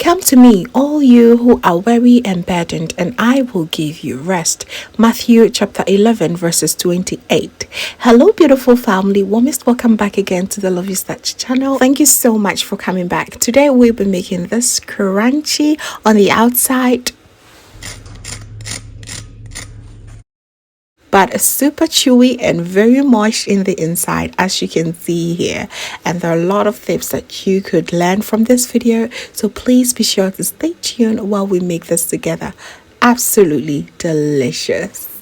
Come to me, all you who are weary and burdened, and I will give you rest. Matthew chapter 11, verses 28. Hello, beautiful family. Warmest welcome back again to the Lovystouch channel. Thank you so much for coming back. Today, we'll be making this crunchy on the outside, but super chewy and very moist in the inside, as you can see here. And there are a lot of tips that you could learn from this video, so please be sure to stay tuned while we make this together. Absolutely delicious.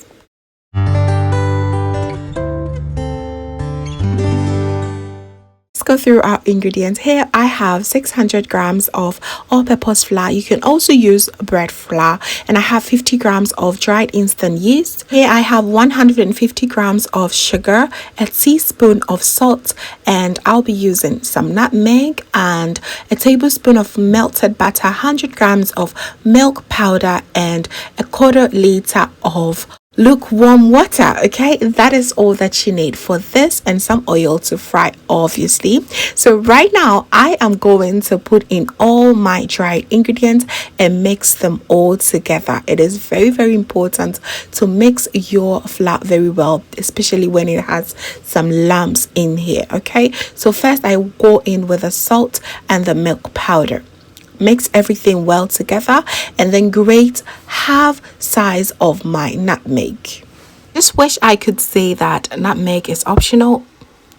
Go through our ingredients. Here I have 600 grams of all-purpose flour. You can also use bread flour, and I have 50 grams of dried instant yeast. Here I have 150 grams of sugar, a teaspoon of salt, and I'll be using some nutmeg and a tablespoon of melted butter, 100 grams of milk powder, and a quarter liter of lukewarm water. Okay, that is all that you need for this, and some oil to fry, obviously. So right now I am going to put in all my dried ingredients and mix them all together. It is very important to mix your flour very well, especially when it has some lumps in here. Okay, so first I go in with the salt and the milk powder. Mix everything well together, and then grate half size of my nutmeg. Just wish I could say that nutmeg is optional.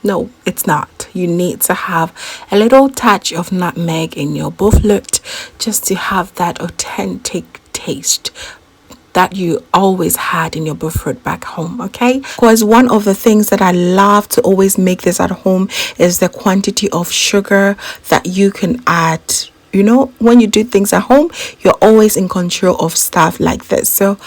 No, it's not. You need to have a little touch of nutmeg in your Boflot just to have that authentic taste that you always had in your Bofrot back home. Okay, because one of the things that I love to always make this at home is the quantity of sugar that you can add. You know, when you do things at home, you're always in control of stuff like this. So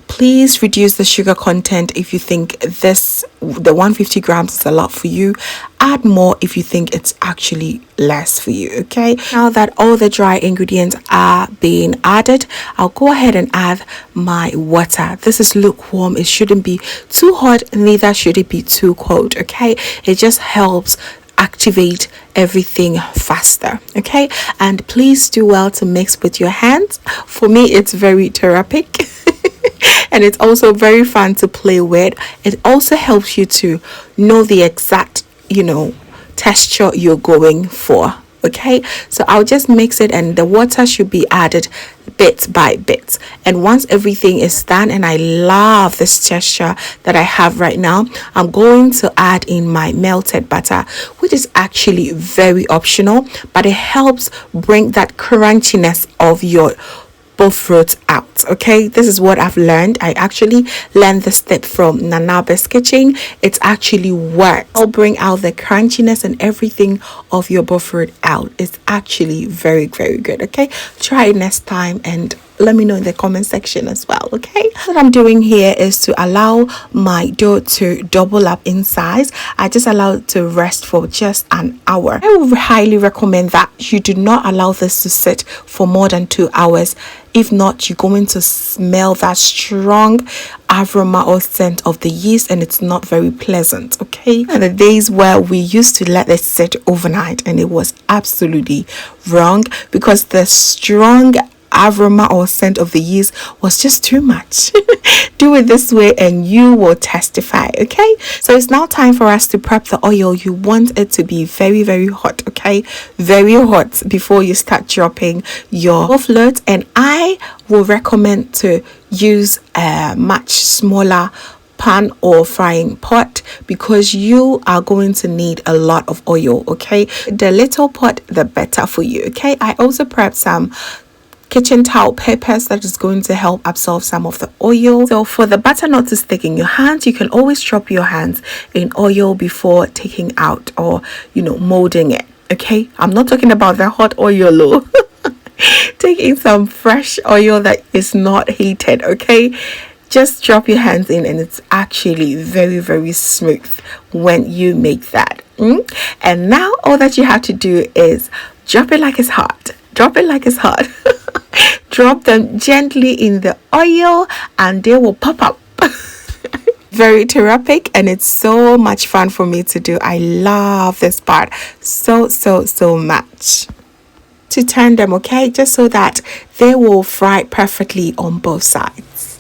please reduce the sugar content if you think the 150 grams is a lot for you. Add more if you think it's actually less for you. Okay, now that all the dry ingredients are being added, I'll go ahead and add my water. This is lukewarm. It shouldn't be too hot, neither should it be too cold. Okay, it just helps activate everything faster. Okay, and please do well to mix with your hands. For me, it's very therapeutic and it's also very fun to play with. It also helps you to know the exact, texture you're going for. Okay, so I'll just mix it, and the water should be added bit by bit. And once everything is done, and I love this texture that I have right now, I'm going to add in my melted butter, which is actually very optional, but it helps bring that crunchiness of your Bofrot out. Okay, this is what I've learned. I actually learned this tip from Nanabe's kitchen. It's actually worked. I'll bring out the crunchiness and everything of your Bofrot out. It's actually very good. Okay, try it next time and let me know in the comment section as well. Okay, what I'm doing here is to allow my dough to double up in size. I just allow it to rest for just an hour. I would highly recommend that you do not allow this to sit for more than 2 hours. If not, you're going to smell that strong aroma or scent of the yeast, and it's not very pleasant. Okay, and the days where we used to let it sit overnight, and it was absolutely wrong because the strong aroma or scent of the yeast was just too much. Do it this way and you will testify. Okay, so it's now time for us to prep the oil. You want it to be very hot. Okay, very hot before you start dropping your Boflot, and I will recommend to use a much smaller pan or frying pot because you are going to need a lot of oil. Okay, the little pot the better for you. Okay, I also prepped some kitchen towel papers that is going to help absorb some of the oil. So for the butter not to stick in your hands, you can always drop your hands in oil before taking out or molding it. Okay, I'm not talking about the hot oil though. Taking some fresh oil that is not heated. Okay, just drop your hands in and it's actually very smooth when you make that. And now all that you have to do is drop it like it's hot. Drop it like it's hot. Drop them gently in the oil and they will pop up. Very therapeutic, and it's so much fun for me to do. I love this part so much. to turn them, okay, just so that they will fry perfectly on both sides.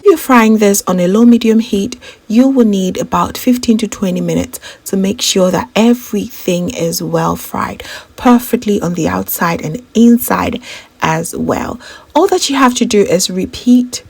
You're frying this on a low medium heat, you will need about 15 to 20 minutes to make sure that everything is well fried perfectly on the outside and inside as well. All that you have to do is repeat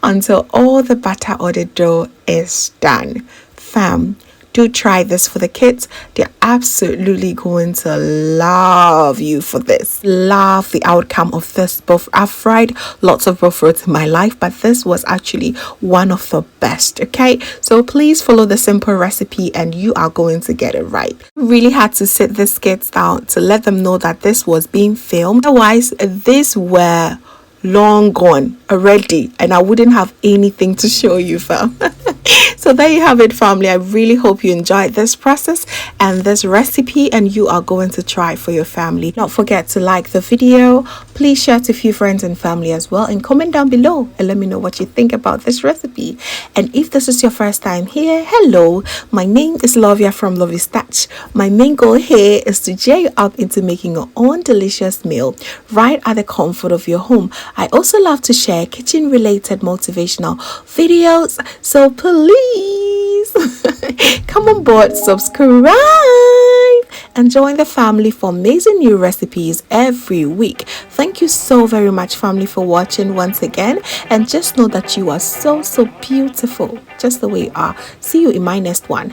until all the batter or the dough is done. Fam, do try this for the kids. They're absolutely going to love you for this. Love the outcome of this. I've fried lots of Bofrot in my life, but this was actually one of the best. Okay, so please follow the simple recipe and you are going to get it right. Really had to sit these kids down to let them know that this was being filmed. Otherwise, these were long gone already and I wouldn't have anything to show you, fam. So there you have it, family. I really hope you enjoyed this process and this recipe and you are going to try for your family. Don't forget to like the video. Please share to a few friends and family as well, and comment down below and let me know what you think about this recipe. And if this is your first time here, hello, my name is Lovia from Lovystouch. My main goal here is to cheer you up into making your own delicious meal right at the comfort of your home. I also love to share kitchen related motivational videos, so please come on board, subscribe and join the family for amazing new recipes every week. Thank you so very much, family, for watching once again, and just know that you are so beautiful just the way you are. See you in my next one.